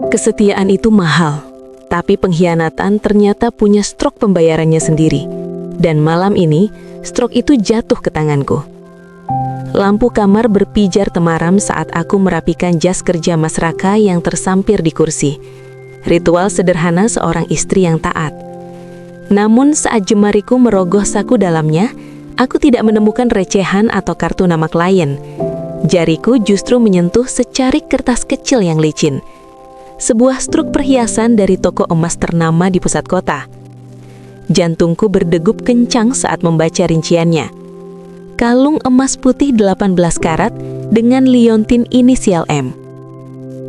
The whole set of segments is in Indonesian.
Kesetiaan itu mahal, tapi pengkhianatan ternyata punya strok pembayarannya sendiri. Dan malam ini, strok itu jatuh ke tanganku. Lampu kamar berpijar temaram saat aku merapikan jas kerja Mas Raka yang tersampir di kursi. Ritual sederhana seorang istri yang taat. Namun saat jemariku merogoh saku dalamnya, aku tidak menemukan recehan atau kartu nama klien. Jariku justru menyentuh secarik kertas kecil yang licin. Sebuah struk perhiasan dari toko emas ternama di pusat kota. Jantungku berdegup kencang saat membaca rinciannya. Kalung emas putih 18 karat dengan liontin inisial M.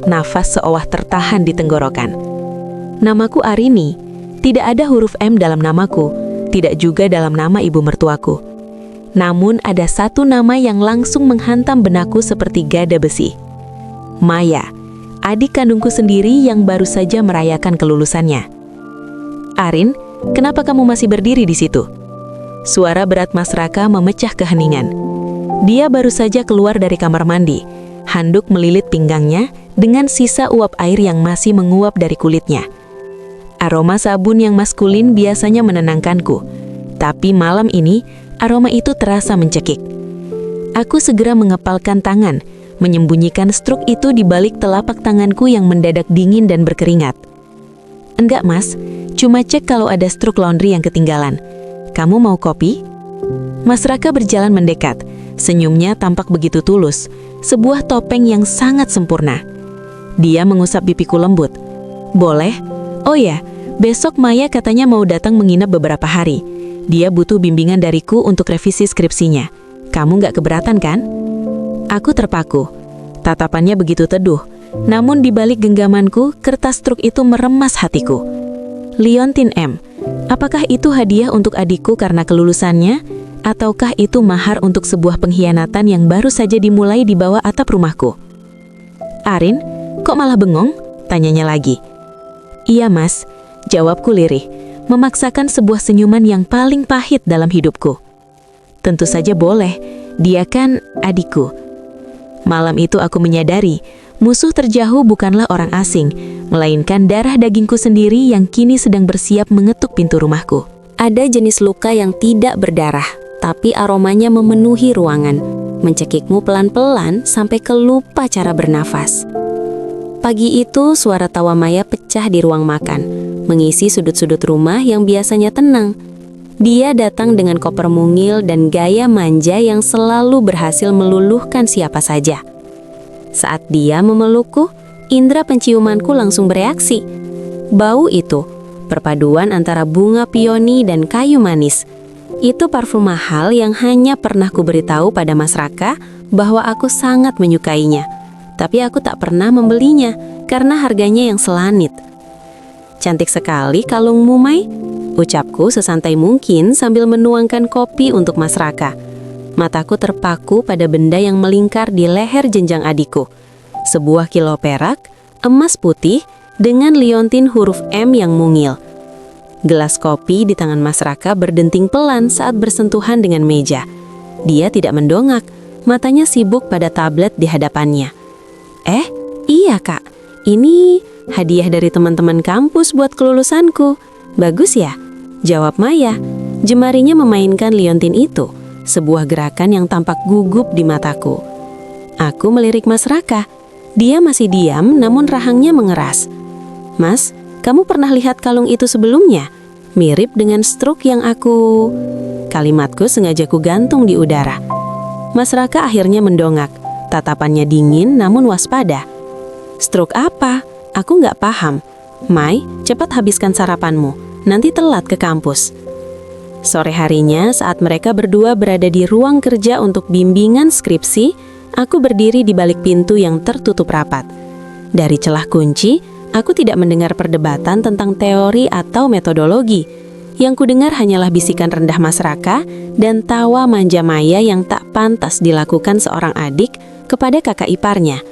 Nafas seolah tertahan di tenggorokan. Namaku Arini, tidak ada huruf M dalam namaku, tidak juga dalam nama ibu mertuaku. Namun ada satu nama yang langsung menghantam benakku seperti gada besi. Maya, adik kandungku sendiri yang baru saja merayakan kelulusannya. Arin, kenapa kamu masih berdiri di situ? Suara berat Mas Raka memecah keheningan. Dia baru saja keluar dari kamar mandi. Handuk melilit pinggangnya dengan sisa uap air yang masih menguap dari kulitnya. Aroma sabun yang maskulin biasanya menenangkanku. Tapi malam ini, aroma itu terasa mencekik. Aku segera mengepalkan tangan, menyembunyikan struk itu di balik telapak tanganku yang mendadak dingin dan berkeringat. Enggak mas, cuma cek kalau ada struk laundry yang ketinggalan. Kamu mau kopi? Mas Raka berjalan mendekat. Senyumnya tampak begitu tulus. Sebuah topeng yang sangat sempurna. Dia mengusap pipiku lembut. Boleh? Oh ya, besok Maya katanya mau datang menginap beberapa hari. Dia butuh bimbingan dariku untuk revisi skripsinya. Kamu nggak keberatan kan? Aku terpaku. Tatapannya begitu teduh. Namun di balik genggamanku, kertas struk itu meremas hatiku. Liontin M. Apakah itu hadiah untuk adikku karena kelulusannya? Ataukah itu mahar untuk sebuah pengkhianatan yang baru saja dimulai di bawah atap rumahku? Arin, kok malah bengong? Tanyanya lagi. Iya mas, jawabku lirih, memaksakan sebuah senyuman yang paling pahit dalam hidupku. Tentu saja boleh, dia kan adikku. Malam itu aku menyadari, musuh terjauh bukanlah orang asing, melainkan darah dagingku sendiri yang kini sedang bersiap mengetuk pintu rumahku. Ada jenis luka yang tidak berdarah, tapi aromanya memenuhi ruangan, mencekikmu pelan-pelan sampai kelupa cara bernafas. Pagi itu suara tawa Maya pecah di ruang makan, mengisi sudut-sudut rumah yang biasanya tenang. Dia datang dengan koper mungil dan gaya manja yang selalu berhasil meluluhkan siapa saja. Saat dia memelukku, indera penciumanku langsung bereaksi. Bau itu, perpaduan antara bunga pioni dan kayu manis. Itu parfum mahal yang hanya pernah kuberitahu pada Mas Raka bahwa aku sangat menyukainya. Tapi aku tak pernah membelinya karena harganya yang selanit. Cantik sekali kalungmu, Mai, ucapku sesantai mungkin sambil menuangkan kopi untuk Mas Raka. Mataku terpaku pada benda yang melingkar di leher jenjang adikku. Sebuah kilo perak, emas putih, dengan liontin huruf M yang mungil. Gelas kopi di tangan Mas Raka berdenting pelan saat bersentuhan dengan meja. Dia tidak mendongak, matanya sibuk pada tablet di hadapannya. Iya kak, ini hadiah dari teman-teman kampus buat kelulusanku. Bagus ya? Jawab Maya. Jemarinya memainkan liontin itu, sebuah gerakan yang tampak gugup di mataku. Aku melirik Mas Raka. Dia masih diam namun rahangnya mengeras. Mas, kamu pernah lihat kalung itu sebelumnya? Mirip dengan struk yang aku... Kalimatku sengaja ku gantung di udara. Mas Raka akhirnya mendongak. Tatapannya dingin namun waspada. Struk apa? Aku nggak paham. Mai, cepat habiskan sarapanmu. Nanti telat ke kampus. Sore harinya saat mereka berdua berada di ruang kerja untuk bimbingan skripsi, aku berdiri di balik pintu yang tertutup rapat. Dari celah kunci, aku tidak mendengar perdebatan tentang teori atau metodologi. Yang kudengar hanyalah bisikan rendah Mas Raka dan tawa manja Maya yang tak pantas dilakukan seorang adik kepada kakak iparnya.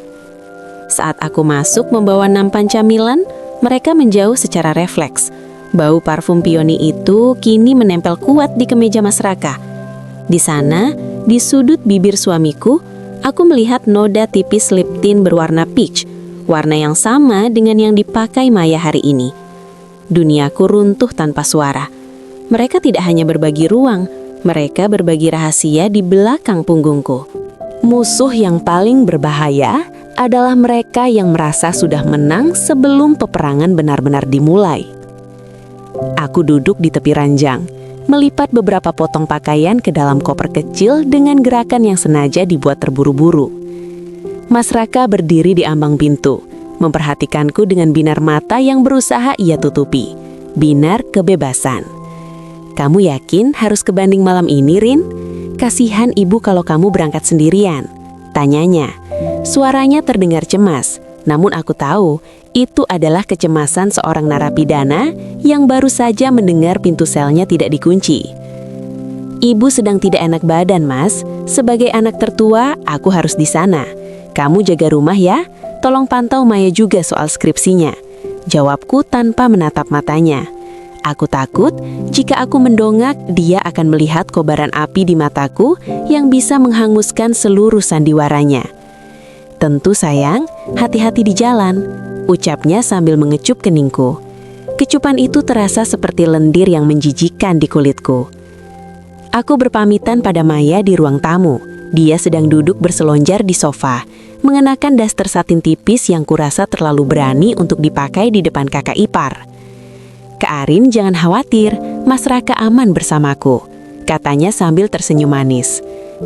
Saat aku masuk membawa nampan camilan, mereka menjauh secara refleks. Bau parfum pioni itu kini menempel kuat di kemeja Mas Raka. Di sana, di sudut bibir suamiku, aku melihat noda tipis lip tint berwarna peach, warna yang sama dengan yang dipakai Maya hari ini. Duniaku runtuh tanpa suara. Mereka tidak hanya berbagi ruang, mereka berbagi rahasia di belakang punggungku. Musuh yang paling berbahaya adalah mereka yang merasa sudah menang sebelum peperangan benar-benar dimulai. Aku duduk di tepi ranjang, melipat beberapa potong pakaian ke dalam koper kecil dengan gerakan yang sengaja dibuat terburu-buru. Mas Raka berdiri di ambang pintu, memperhatikanku dengan binar mata yang berusaha ia tutupi. Binar kebebasan. "Kamu yakin harus ke Bandung malam ini, Rin? Kasihan ibu kalau kamu berangkat sendirian," tanyanya. Suaranya terdengar cemas, namun aku tahu itu adalah kecemasan seorang narapidana yang baru saja mendengar pintu selnya tidak dikunci. "Ibu sedang tidak enak badan, Mas. Sebagai anak tertua, aku harus di sana. Kamu jaga rumah ya. Tolong pantau Maya juga soal skripsinya," jawabku tanpa menatap matanya. Aku takut jika aku mendongak, dia akan melihat kobaran api di mataku yang bisa menghanguskan seluruh sandiwaranya. "Tentu sayang, hati-hati di jalan," ucapnya sambil mengecup keningku. Kecupan itu terasa seperti lendir yang menjijikkan di kulitku. Aku berpamitan pada Maya di ruang tamu. Dia sedang duduk berselonjar di sofa, mengenakan daster satin tipis yang kurasa terlalu berani untuk dipakai di depan kakak ipar. "Kak Arin, jangan khawatir, Mas Raka aman bersamaku," katanya sambil tersenyum manis.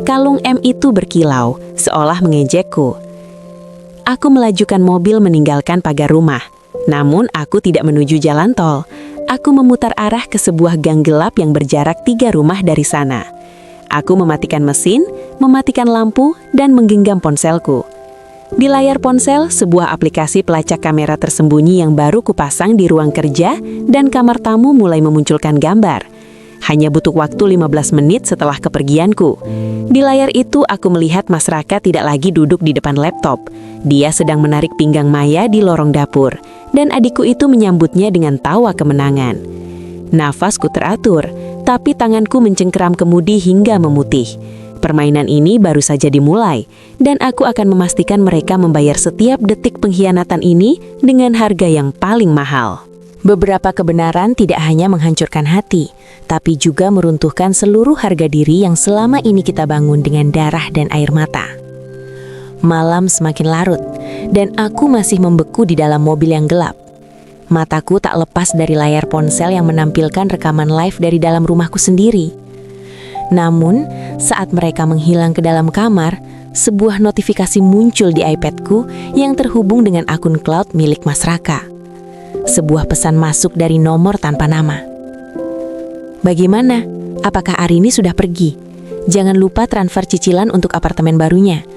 Kalung M itu berkilau, seolah mengejekku. Aku melajukan mobil meninggalkan pagar rumah. Namun aku tidak menuju jalan tol. Aku memutar arah ke sebuah gang gelap yang berjarak 3 rumah dari sana. Aku mematikan mesin, mematikan lampu, dan menggenggam ponselku. Di layar ponsel, sebuah aplikasi pelacak kamera tersembunyi yang baru kupasang di ruang kerja dan kamar tamu mulai memunculkan gambar. Hanya butuh waktu 15 menit setelah kepergianku. Di layar itu aku melihat Mas Raka tidak lagi duduk di depan laptop. Dia sedang menarik pinggang Maya di lorong dapur, dan adikku itu menyambutnya dengan tawa kemenangan. Nafasku teratur, tapi tanganku mencengkeram kemudi hingga memutih. Permainan ini baru saja dimulai, dan aku akan memastikan mereka membayar setiap detik pengkhianatan ini dengan harga yang paling mahal. Beberapa kebenaran tidak hanya menghancurkan hati, tapi juga meruntuhkan seluruh harga diri yang selama ini kita bangun dengan darah dan air mata. Malam semakin larut, dan aku masih membeku di dalam mobil yang gelap. Mataku tak lepas dari layar ponsel yang menampilkan rekaman live dari dalam rumahku sendiri. Namun, saat mereka menghilang ke dalam kamar, sebuah notifikasi muncul di iPadku yang terhubung dengan akun cloud milik Mas Raka. Sebuah pesan masuk dari nomor tanpa nama. "Bagaimana? Apakah Arini sudah pergi? Jangan lupa transfer cicilan untuk apartemen barunya.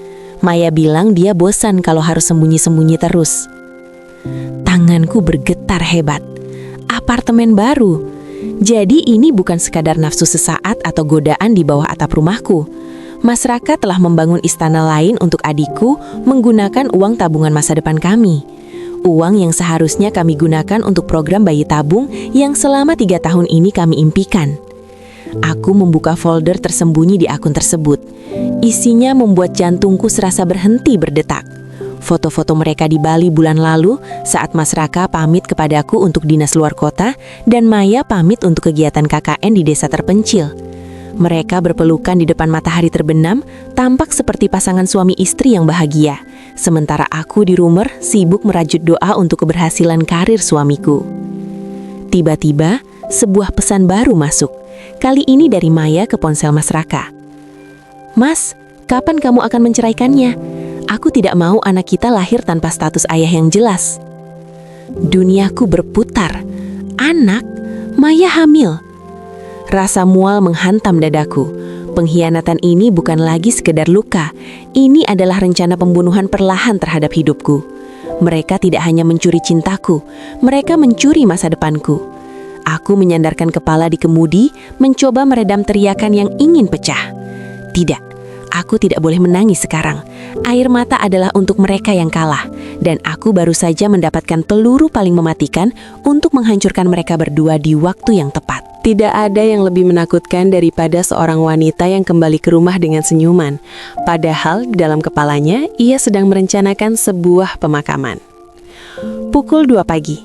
Maya bilang dia bosan kalau harus sembunyi-sembunyi terus." Tanganku bergetar hebat. Apartemen baru. Jadi ini bukan sekadar nafsu sesaat atau godaan di bawah atap rumahku. Mas Raka telah membangun istana lain untuk adikku menggunakan uang tabungan masa depan kami. Uang yang seharusnya kami gunakan untuk program bayi tabung yang selama 3 tahun ini kami impikan. Aku membuka folder tersembunyi di akun tersebut. Isinya membuat jantungku serasa berhenti berdetak. Foto-foto mereka di Bali bulan lalu saat Mas Raka pamit kepadaku untuk dinas luar kota dan Maya pamit untuk kegiatan KKN di desa terpencil. Mereka berpelukan di depan matahari terbenam, tampak seperti pasangan suami istri yang bahagia. Sementara aku di rumah sibuk merajut doa untuk keberhasilan karir suamiku. Tiba-tiba, sebuah pesan baru masuk. Kali ini dari Maya ke ponsel Mas Raka. "Mas, kapan kamu akan menceraikannya? Aku tidak mau anak kita lahir tanpa status ayah yang jelas." Duniaku berputar. Anak? Maya hamil. Rasa mual menghantam dadaku. Pengkhianatan ini bukan lagi sekedar luka. Ini adalah rencana pembunuhan perlahan terhadap hidupku. Mereka tidak hanya mencuri cintaku, mereka mencuri masa depanku. Aku menyandarkan kepala di kemudi, mencoba meredam teriakan yang ingin pecah. Tidak, aku tidak boleh menangis sekarang. Air mata adalah untuk mereka yang kalah, dan aku baru saja mendapatkan peluru paling mematikan untuk menghancurkan mereka berdua di waktu yang tepat. Tidak ada yang lebih menakutkan daripada seorang wanita yang kembali ke rumah dengan senyuman. Padahal di dalam kepalanya ia sedang merencanakan sebuah pemakaman. Pukul 2 pagi.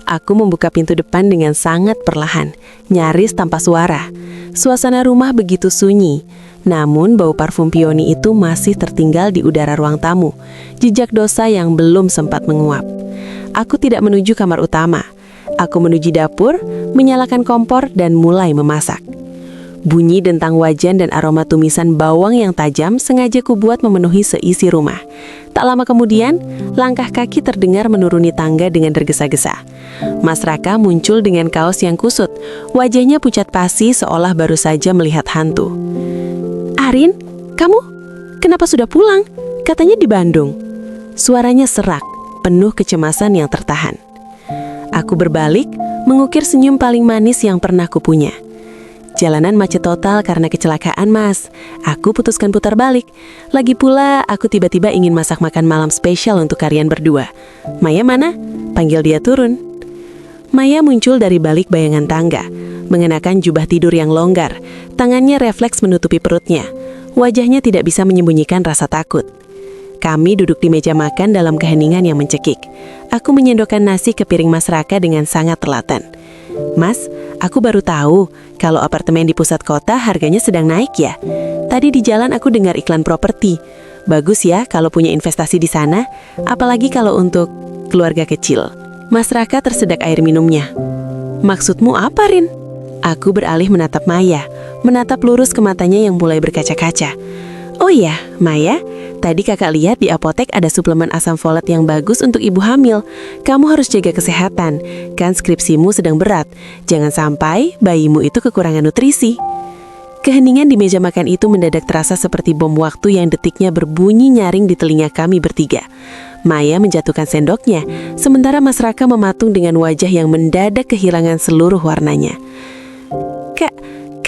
Aku membuka pintu depan dengan sangat perlahan, nyaris tanpa suara. Suasana rumah begitu sunyi, namun bau parfum pioni itu masih tertinggal di udara ruang tamu, jejak dosa yang belum sempat menguap. Aku tidak menuju kamar utama. Aku menuju dapur, menyalakan kompor dan mulai memasak. Bunyi dentang wajan dan aroma tumisan bawang yang tajam sengaja kubuat memenuhi seisi rumah. Tak lama kemudian, langkah kaki terdengar menuruni tangga dengan tergesa-gesa. Mas Raka muncul dengan kaos yang kusut, wajahnya pucat pasi seolah baru saja melihat hantu. "Arin, kamu? Kenapa sudah pulang? Katanya di Bandung." Suaranya serak, penuh kecemasan yang tertahan. Aku berbalik, mengukir senyum paling manis yang pernah kupunya. "Jalanan macet total karena kecelakaan, Mas. Aku putuskan putar balik. Lagi pula, aku tiba-tiba ingin masak makan malam spesial untuk kalian berdua. Maya mana?" Panggil dia turun. Maya muncul dari balik bayangan tangga, mengenakan jubah tidur yang longgar. Tangannya refleks menutupi perutnya. Wajahnya tidak bisa menyembunyikan rasa takut. Kami duduk di meja makan dalam keheningan yang mencekik. Aku menyendokkan nasi ke piring Mas Raka dengan sangat telaten. "Mas, aku baru tahu kalau apartemen di pusat kota harganya sedang naik ya. Tadi di jalan aku dengar iklan properti. Bagus ya kalau punya investasi di sana, apalagi kalau untuk keluarga kecil." Mas Raka tersedak air minumnya. "Maksudmu apa, Rin?" Aku beralih menatap Maya, menatap lurus ke matanya yang mulai berkaca-kaca. "Oh iya, Maya, tadi kakak lihat di apotek ada suplemen asam folat yang bagus untuk ibu hamil. Kamu harus jaga kesehatan, kan skripsimu sedang berat. Jangan sampai bayimu itu kekurangan nutrisi." Keheningan di meja makan itu mendadak terasa seperti bom waktu yang detiknya berbunyi nyaring di telinga kami bertiga. Maya menjatuhkan sendoknya, sementara Mas Raka mematung dengan wajah yang mendadak kehilangan seluruh warnanya.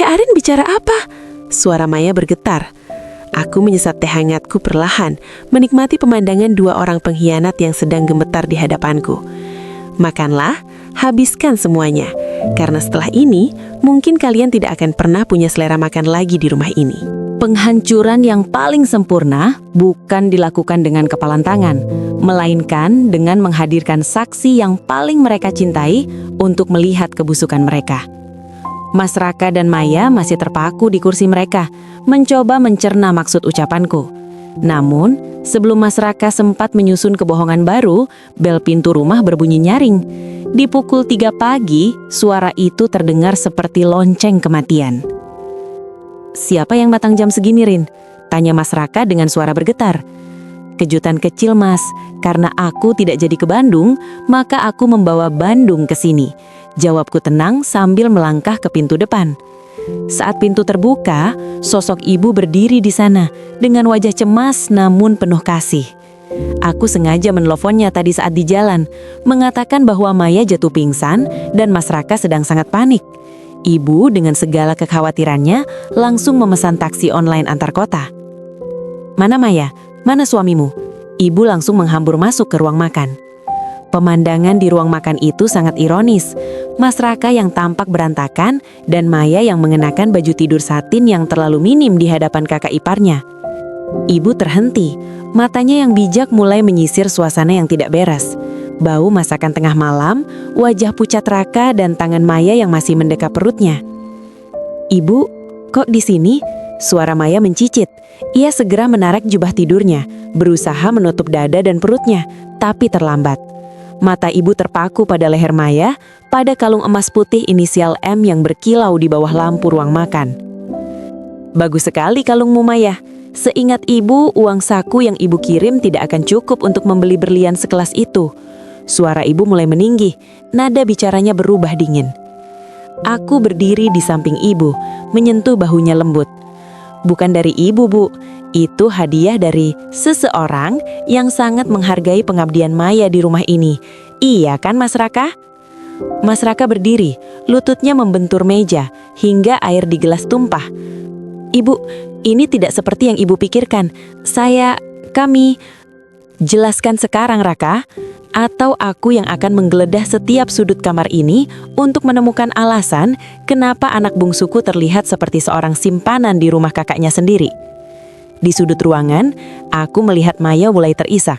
Kak Arin bicara apa?" Suara Maya bergetar. Aku menyesap teh hangatku perlahan, menikmati pemandangan dua orang pengkhianat yang sedang gemetar di hadapanku. "Makanlah, habiskan semuanya, karena setelah ini, mungkin kalian tidak akan pernah punya selera makan lagi di rumah ini." Penghancuran yang paling sempurna bukan dilakukan dengan kepalan tangan, melainkan dengan menghadirkan saksi yang paling mereka cintai untuk melihat kebusukan mereka. Mas Raka dan Maya masih terpaku di kursi mereka, mencoba mencerna maksud ucapanku. Namun, sebelum Mas Raka sempat menyusun kebohongan baru, bel pintu rumah berbunyi nyaring. Di pukul 3 pagi, suara itu terdengar seperti lonceng kematian. "Siapa yang datang jam segini, Rin?" tanya Mas Raka dengan suara bergetar. "Kejutan kecil, Mas. Karena aku tidak jadi ke Bandung, maka aku membawa Bandung ke sini," jawabku tenang sambil melangkah ke pintu depan. Saat pintu terbuka, sosok ibu berdiri di sana dengan wajah cemas namun penuh kasih. Aku sengaja menelponnya tadi saat di jalan, mengatakan bahwa Maya jatuh pingsan dan Mas Raka sedang sangat panik. Ibu dengan segala kekhawatirannya langsung memesan taksi online antar kota. "Mana Maya? Mana suamimu?" Ibu langsung menghambur masuk ke ruang makan. Pemandangan di ruang makan itu sangat ironis. Mas Raka yang tampak berantakan dan Maya yang mengenakan baju tidur satin yang terlalu minim di hadapan kakak iparnya. Ibu terhenti, matanya yang bijak mulai menyisir suasana yang tidak beres. Bau masakan tengah malam, wajah pucat Raka dan tangan Maya yang masih mendekap perutnya. "Ibu, kok di sini?" Suara Maya mencicit. Ia segera menarik jubah tidurnya, berusaha menutup dada dan perutnya, tapi terlambat. Mata ibu terpaku pada leher Maya, pada kalung emas putih inisial M yang berkilau di bawah lampu ruang makan. "Bagus sekali kalungmu, Maya. Seingat ibu, uang saku yang ibu kirim tidak akan cukup untuk membeli berlian sekelas itu." Suara ibu mulai meninggi, nada bicaranya berubah dingin. Aku berdiri di samping ibu, menyentuh bahunya lembut. "Bukan dari ibu, Bu. Itu hadiah dari seseorang yang sangat menghargai pengabdian Maya di rumah ini. Iya kan, Mas Raka?" Mas Raka berdiri, lututnya membentur meja, hingga air di gelas tumpah. "Ibu, ini tidak seperti yang ibu pikirkan. Kami..." "Jelaskan sekarang, Raka. Atau aku yang akan menggeledah setiap sudut kamar ini untuk menemukan alasan kenapa anak bungsuku terlihat seperti seorang simpanan di rumah kakaknya sendiri." Di sudut ruangan, aku melihat Maya mulai terisak.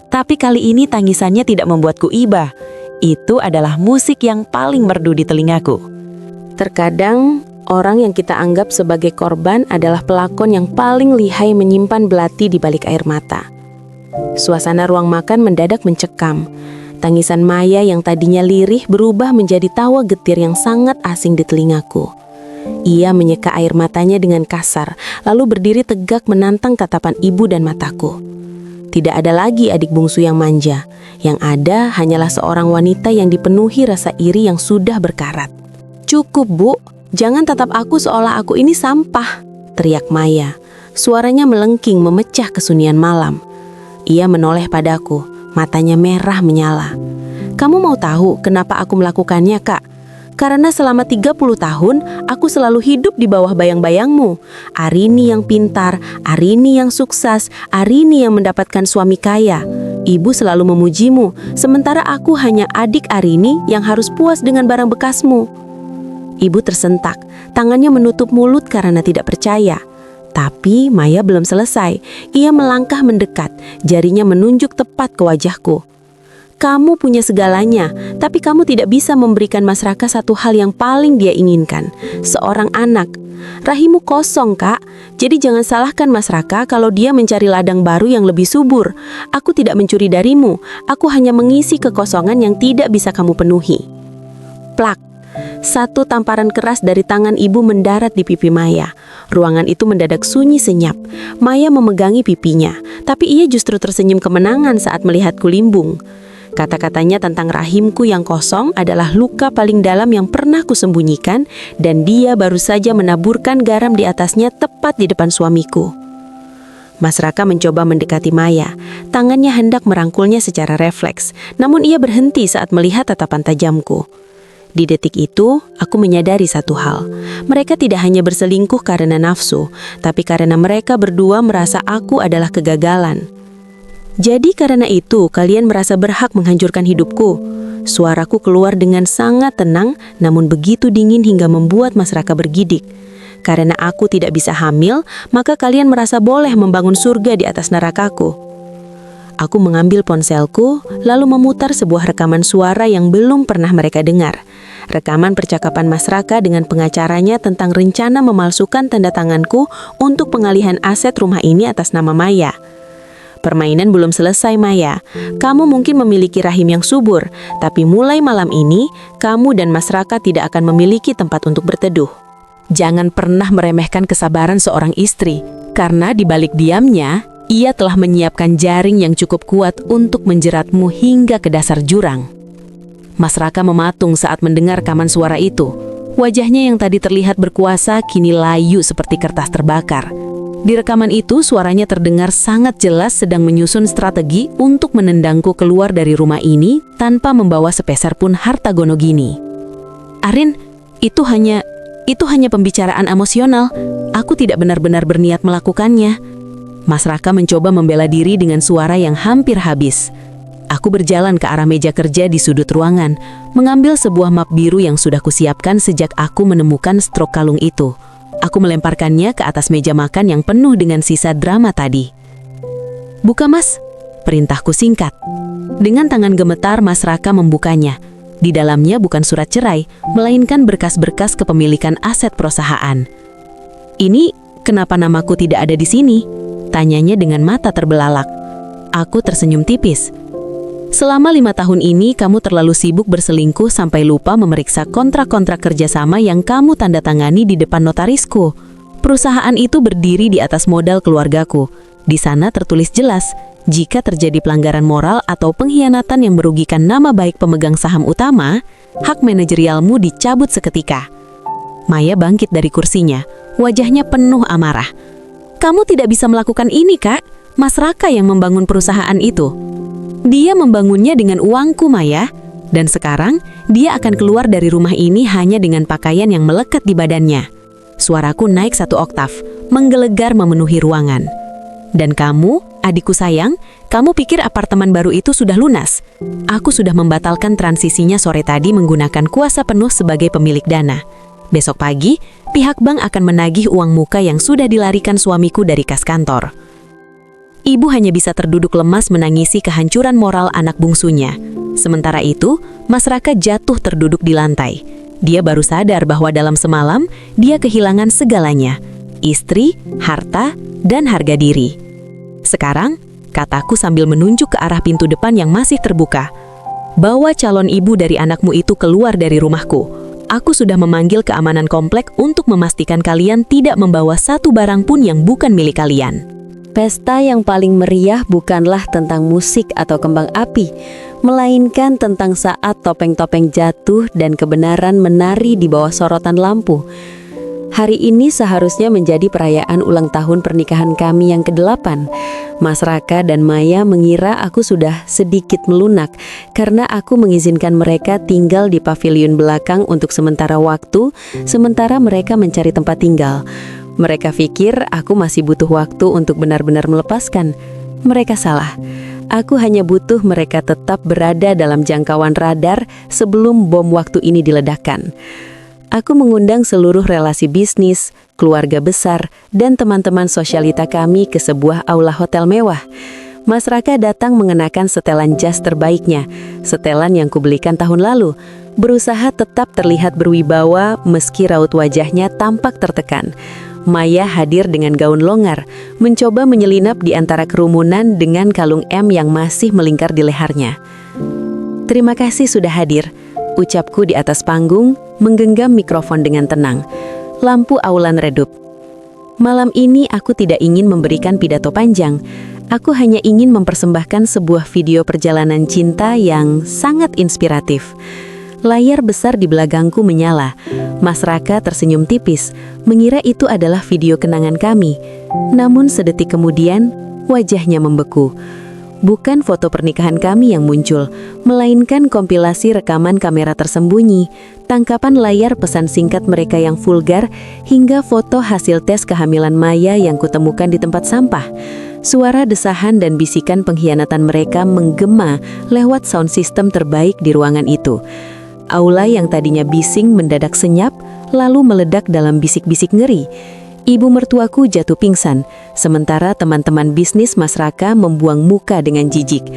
Tapi kali ini tangisannya tidak membuatku iba. Itu adalah musik yang paling merdu di telingaku. Terkadang, orang yang kita anggap sebagai korban adalah pelakon yang paling lihai menyimpan belati di balik air mata. Suasana ruang makan mendadak mencekam. Tangisan Maya yang tadinya lirih berubah menjadi tawa getir yang sangat asing di telingaku. Ia menyeka air matanya dengan kasar, lalu berdiri tegak menantang tatapan ibu dan mataku. Tidak ada lagi adik bungsu yang manja. Yang ada hanyalah seorang wanita yang dipenuhi rasa iri yang sudah berkarat. "Cukup, Bu. Jangan tatap aku seolah aku ini sampah," teriak Maya. Suaranya melengking memecah kesunyian malam. Ia menoleh padaku, matanya merah menyala. "Kamu mau tahu kenapa aku melakukannya, Kak? Karena selama 30 tahun, aku selalu hidup di bawah bayang-bayangmu. Arini yang pintar, Arini yang sukses, Arini yang mendapatkan suami kaya. Ibu selalu memujimu, sementara aku hanya adik Arini yang harus puas dengan barang bekasmu." Ibu tersentak, tangannya menutup mulut karena tidak percaya. Tapi Maya belum selesai. Ia melangkah mendekat, jarinya menunjuk tepat ke wajahku. "Kamu punya segalanya, tapi kamu tidak bisa memberikan Mas Raka satu hal yang paling dia inginkan, seorang anak. Rahimmu kosong, Kak. Jadi jangan salahkan Mas Raka kalau dia mencari ladang baru yang lebih subur. Aku tidak mencuri darimu, aku hanya mengisi kekosongan yang tidak bisa kamu penuhi." Plak. Satu tamparan keras dari tangan ibu mendarat di pipi Maya. Ruangan itu mendadak sunyi senyap. Maya memegangi pipinya, tapi ia justru tersenyum kemenangan saat melihatku limbung. Kata-katanya tentang rahimku yang kosong adalah luka paling dalam yang pernah kusembunyikan, dan dia baru saja menaburkan garam di atasnya tepat di depan suamiku. Mas Raka mencoba mendekati Maya. Tangannya hendak merangkulnya secara refleks, namun ia berhenti saat melihat tatapan tajamku. Di detik itu, aku menyadari satu hal. Mereka tidak hanya berselingkuh karena nafsu, tapi karena mereka berdua merasa aku adalah kegagalan. "Jadi karena itu kalian merasa berhak menghancurkan hidupku?" Suaraku keluar dengan sangat tenang, namun begitu dingin hingga membuat Mas Raka bergidik. "Karena aku tidak bisa hamil, maka kalian merasa boleh membangun surga di atas nerakaku." Aku mengambil ponselku, lalu memutar sebuah rekaman suara yang belum pernah mereka dengar. Rekaman percakapan Mas Raka dengan pengacaranya tentang rencana memalsukan tanda tanganku untuk pengalihan aset rumah ini atas nama Maya. "Permainan belum selesai, Maya. Kamu mungkin memiliki rahim yang subur, tapi mulai malam ini, kamu dan Mas Raka tidak akan memiliki tempat untuk berteduh. Jangan pernah meremehkan kesabaran seorang istri, karena di balik diamnya, ia telah menyiapkan jaring yang cukup kuat untuk menjeratmu hingga ke dasar jurang." Mas Raka mematung saat mendengar rekaman suara itu. Wajahnya yang tadi terlihat berkuasa kini layu seperti kertas terbakar. Di rekaman itu suaranya terdengar sangat jelas sedang menyusun strategi untuk menendangku keluar dari rumah ini tanpa membawa sepeser pun harta gonogini. "Arin, itu hanya pembicaraan emosional. Aku tidak benar-benar berniat melakukannya." Mas Raka mencoba membela diri dengan suara yang hampir habis. Aku berjalan ke arah meja kerja di sudut ruangan, mengambil sebuah map biru yang sudah kusiapkan sejak aku menemukan strok kalung itu. Aku melemparkannya ke atas meja makan yang penuh dengan sisa drama tadi. "Buka, Mas," perintahku singkat. Dengan tangan gemetar, Mas Raka membukanya. Di dalamnya bukan surat cerai, melainkan berkas-berkas kepemilikan aset perusahaan. "Ini kenapa namaku tidak ada di sini?" tanyanya dengan mata terbelalak. Aku tersenyum tipis. "Selama 5 tahun ini kamu terlalu sibuk berselingkuh sampai lupa memeriksa kontrak-kontrak kerjasama yang kamu tanda tangani di depan notarisku. Perusahaan itu berdiri di atas modal keluargaku. Di sana tertulis jelas, jika terjadi pelanggaran moral atau pengkhianatan yang merugikan nama baik pemegang saham utama, hak manajerialmu dicabut seketika." Maya bangkit dari kursinya, wajahnya penuh amarah. "Kamu tidak bisa melakukan ini, Kak. Mas Raka yang membangun perusahaan itu. Dia membangunnya dengan uangku, Maya. Dan sekarang, dia akan keluar dari rumah ini hanya dengan pakaian yang melekat di badannya." Suaraku naik 1 oktav, menggelegar memenuhi ruangan. "Dan kamu, adikku sayang, kamu pikir apartemen baru itu sudah lunas? Aku sudah membatalkan transisinya sore tadi menggunakan kuasa penuh sebagai pemilik dana. Besok pagi, pihak bank akan menagih uang muka yang sudah dilarikan suamiku dari kas kantor." Ibu hanya bisa terduduk lemas menangisi kehancuran moral anak bungsunya. Sementara itu, Mas Raka jatuh terduduk di lantai. Dia baru sadar bahwa dalam semalam, dia kehilangan segalanya. Istri, harta, dan harga diri. Sekarang, kataku sambil menunjuk ke arah pintu depan yang masih terbuka. Bawa calon ibu dari anakmu itu keluar dari rumahku. Aku sudah memanggil keamanan komplek untuk memastikan kalian tidak membawa satu barang pun yang bukan milik kalian. Pesta yang paling meriah bukanlah tentang musik atau kembang api, melainkan tentang saat topeng-topeng jatuh dan kebenaran menari di bawah sorotan lampu. Hari ini seharusnya menjadi perayaan ulang tahun pernikahan kami yang ke-8. Mas Raka dan Maya mengira aku sudah sedikit melunak karena aku mengizinkan mereka tinggal di pavilion belakang untuk sementara waktu, sementara mereka mencari tempat tinggal. Mereka pikir aku masih butuh waktu untuk benar-benar melepaskan. Mereka salah. Aku hanya butuh mereka tetap berada dalam jangkauan radar sebelum bom waktu ini diledakkan. Aku mengundang seluruh relasi bisnis, keluarga besar, dan teman-teman sosialita kami ke sebuah aula hotel mewah. Mas Raka datang mengenakan setelan jas terbaiknya, setelan yang kubelikan tahun lalu, berusaha tetap terlihat berwibawa meski raut wajahnya tampak tertekan. Maya hadir dengan gaun longgar, mencoba menyelinap di antara kerumunan dengan kalung M yang masih melingkar di lehernya. "Terima kasih sudah hadir," ucapku di atas panggung, menggenggam mikrofon dengan tenang. Lampu aula redup. Malam ini aku tidak ingin memberikan pidato panjang. Aku hanya ingin mempersembahkan sebuah video perjalanan cinta yang sangat inspiratif. Layar besar di belakangku menyala. Mas Raka tersenyum tipis, mengira itu adalah video kenangan kami. Namun sedetik kemudian, wajahnya membeku. Bukan foto pernikahan kami yang muncul, melainkan kompilasi rekaman kamera tersembunyi, tangkapan layar pesan singkat mereka yang vulgar, hingga foto hasil tes kehamilan Maya yang kutemukan di tempat sampah. Suara desahan dan bisikan pengkhianatan mereka menggema lewat sound system terbaik di ruangan itu. Aula yang tadinya bising mendadak senyap, lalu meledak dalam bisik-bisik ngeri. Ibu mertuaku jatuh pingsan, sementara teman-teman bisnis Mas Raka membuang muka dengan jijik.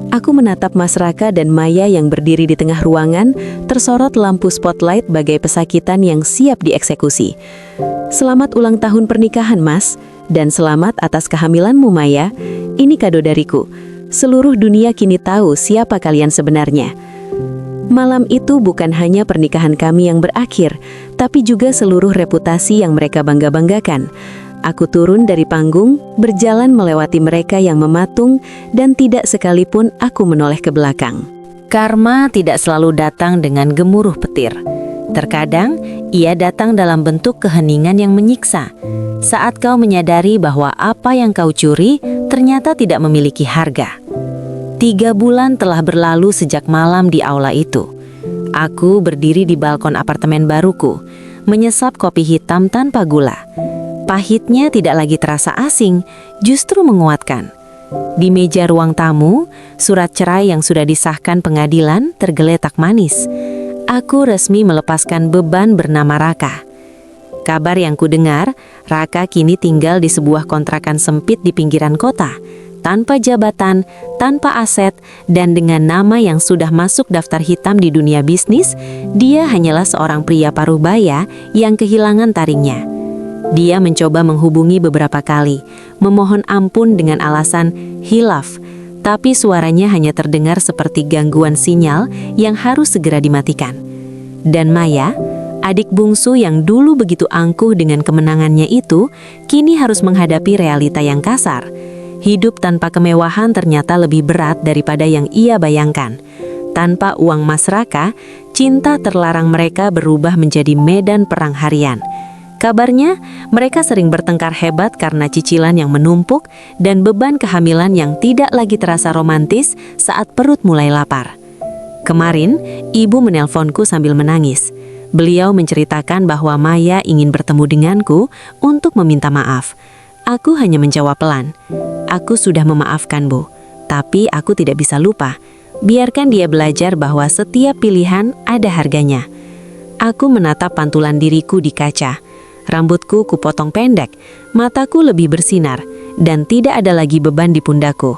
Aku menatap Mas Raka dan Maya yang berdiri di tengah ruangan, tersorot lampu spotlight bagai pesakitan yang siap dieksekusi. "Selamat ulang tahun pernikahan, Mas, dan selamat atas kehamilanmu, Maya. Ini kado dariku. Seluruh dunia kini tahu siapa kalian sebenarnya." Malam itu bukan hanya pernikahan kami yang berakhir, tapi juga seluruh reputasi yang mereka bangga-banggakan. Aku turun dari panggung, berjalan melewati mereka yang mematung, dan tidak sekalipun aku menoleh ke belakang. Karma tidak selalu datang dengan gemuruh petir. Terkadang, ia datang dalam bentuk keheningan yang menyiksa. Saat kau menyadari bahwa apa yang kau curi ternyata tidak memiliki harga. 3 bulan telah berlalu sejak malam di aula itu. Aku berdiri di balkon apartemen baruku, menyesap kopi hitam tanpa gula. Pahitnya tidak lagi terasa asing, justru menguatkan. Di meja ruang tamu, surat cerai yang sudah disahkan pengadilan tergeletak manis. Aku resmi melepaskan beban bernama Raka. Kabar yang kudengar, Raka kini tinggal di sebuah kontrakan sempit di pinggiran kota, tanpa jabatan, tanpa aset, dan dengan nama yang sudah masuk daftar hitam di dunia bisnis. Dia hanyalah seorang pria paruh baya yang kehilangan taringnya. Dia mencoba menghubungi beberapa kali, memohon ampun dengan alasan hilaf, tapi suaranya hanya terdengar seperti gangguan sinyal yang harus segera dimatikan. Dan Maya, adik bungsu yang dulu begitu angkuh dengan kemenangannya itu, kini harus menghadapi realita yang kasar. Hidup tanpa kemewahan ternyata lebih berat daripada yang ia bayangkan. Tanpa uang Mas Raka, cinta terlarang mereka berubah menjadi medan perang harian. Kabarnya, mereka sering bertengkar hebat karena cicilan yang menumpuk dan beban kehamilan yang tidak lagi terasa romantis saat perut mulai lapar. Kemarin, ibu menelponku sambil menangis. Beliau menceritakan bahwa Maya ingin bertemu denganku untuk meminta maaf. Aku hanya menjawab pelan, "Aku sudah memaafkan, Bu, tapi aku tidak bisa lupa. Biarkan dia belajar bahwa setiap pilihan ada harganya." Aku menatap pantulan diriku di kaca. Rambutku kupotong pendek, mataku lebih bersinar, dan tidak ada lagi beban di pundakku.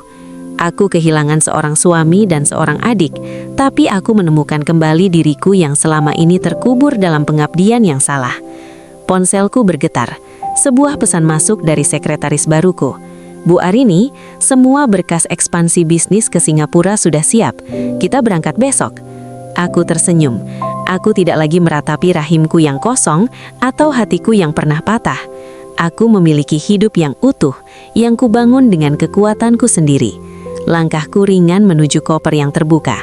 Aku kehilangan seorang suami dan seorang adik, tapi aku menemukan kembali diriku yang selama ini terkubur dalam pengabdian yang salah. Ponselku bergetar. Sebuah pesan masuk dari sekretaris baruku. Bu Arini, semua berkas ekspansi bisnis ke Singapura sudah siap. Kita berangkat besok. Aku tersenyum. Aku tidak lagi meratapi rahimku yang kosong atau hatiku yang pernah patah. Aku memiliki hidup yang utuh, yang kubangun dengan kekuatanku sendiri. Langkahku ringan menuju koper yang terbuka.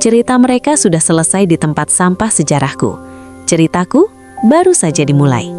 Cerita mereka sudah selesai di tempat sampah sejarahku. Ceritaku baru saja dimulai.